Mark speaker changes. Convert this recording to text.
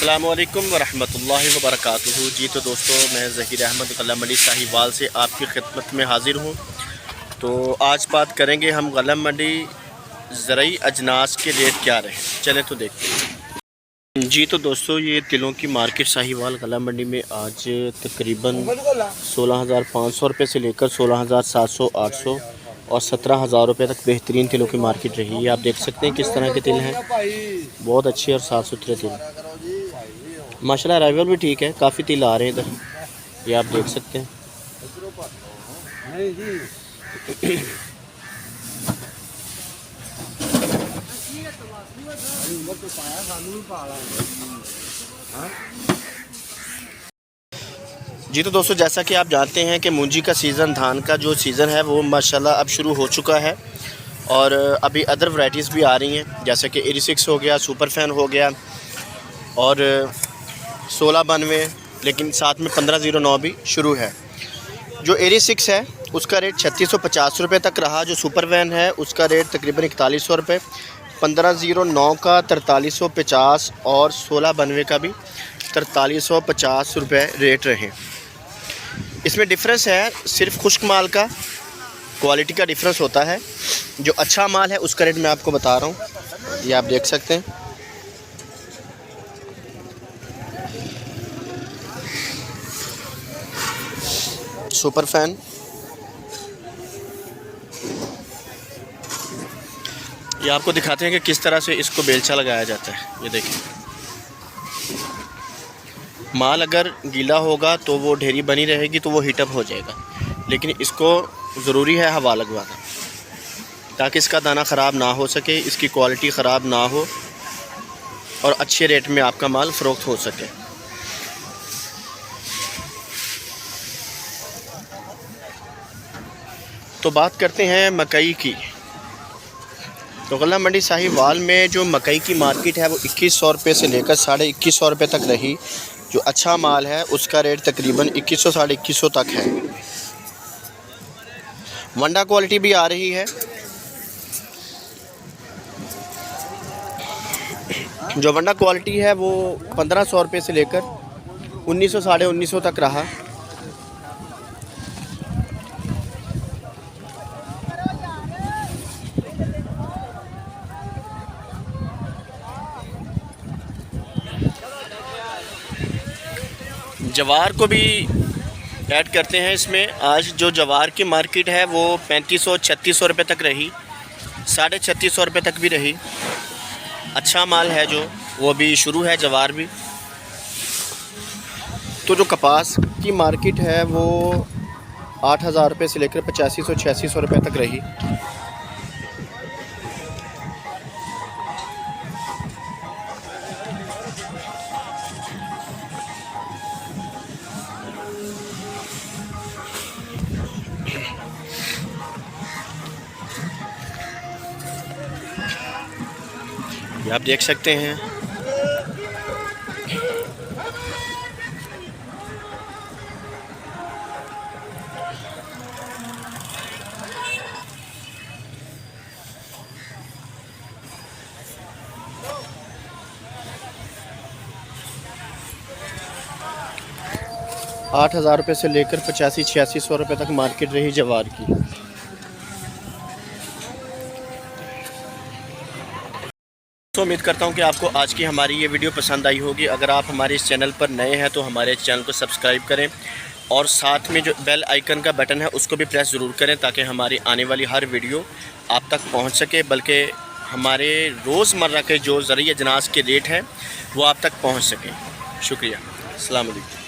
Speaker 1: अस्सलामुअलैकुम वरहमतुल्लाहि वबरकातुहू। जी तो दोस्तों, मैं ज़हीर अहमद गला मंडी साहिवाल से आपकी खिदमत में हाज़िर हूँ। तो आज बात करेंगे हम गला मंडी ज़रई अजनास के रेट क्या रहे, चलें तो देखते हैं। जी तो दोस्तों, ये तिलों की मार्केट साहिवाल गला मंडी में आज तकरीबन 16,500 रुपये से लेकर 16,700, 800 और 17,000 रुपये तक बेहतरीन तिलों की मार्केट रही है। आप देख सकते हैं किस तरह के तिल हैं, बहुत अच्छे और साफ़ सुथरे तिल माशाल्लाह। अराइवल भी ठीक है, काफ़ी तिल आ रहे हैं इधर, ये आप देख सकते हैं। जी तो दोस्तों, जैसा कि आप जानते हैं कि मूंजी का सीज़न, धान का जो सीज़न है वो माशाल्लाह अब शुरू हो चुका है और अभी अदर वैराइटीज़ भी आ रही हैं, जैसे कि एरी-6 हो गया, सुपर फैन हो गया और 1692, लेकिन साथ में 1509 भी शुरू है। जो एरी-6 है उसका रेट 3650 रुपये तक रहा। जो सुपर वैन है उसका रेट तकरीबन 4100 रुपये, 1509 का 4350 और 1692 का भी 4350 रुपये रेट रहे। इसमें डिफरेंस है सिर्फ खुश्क माल का, क्वालिटी का डिफरेंस होता है। जो अच्छा माल है उसका रेट मैं आपको बता रहा हूँ, ये आप देख सकते हैं। सुपर फैन, ये आपको दिखाते हैं कि किस तरह से इसको बेलचा लगाया जाता है। ये देखिए, माल अगर गीला होगा तो वो ढेरी बनी रहेगी तो वो हीटअप हो जाएगा, लेकिन इसको ज़रूरी है हवा लगवाना ताकि इसका दाना ख़राब ना हो सके, इसकी क्वालिटी ख़राब ना हो और अच्छे रेट में आपका माल फ़रोख्त हो सके। तो बात करते हैं मकई की। तो गला मंडी साहिवाल में जो मकई की मार्केट है वो 2100 रुपये से लेकर 2150 रुपये तक रही। जो अच्छा माल है उसका रेट तकरीबन 2100, 2150 तक है। वंडा क्वालिटी भी आ रही है। जो वंडा क्वालिटी है वो 1500 रुपये से लेकर 1900, 1950 तक रहा। जवार को भी ऐड करते हैं इसमें। आज जो जवार की मार्केट है वो 3500, 3600 रुपये तक रही, 3650 रुपये तक भी रही। अच्छा माल है जो, वो भी शुरू है जवार भी। तो जो कपास की मार्केट है वो 8000 रुपये से लेकर 8500, 8600 रुपये तक रही। ये आप देख सकते हैं। आठ 8000 रुपये से लेकर 8500, 8600 रुपये तक मार्केट रही जवार की। तो उम्मीद करता हूं कि आपको आज की हमारी ये वीडियो पसंद आई होगी। अगर आप हमारे इस चैनल पर नए हैं तो हमारे चैनल को सब्सक्राइब करें और साथ में जो बेल आइकन का बटन है उसको भी प्रेस ज़रूर करें ताकि हमारी आने वाली हर वीडियो आप तक पहुंच सके, बल्कि हमारे रोज़मर्रा के जो ज़रई अजनास के रेट हैं वो आप तक पहुंच सकें। शुक्रिया। अस्सलाम वालेकुम।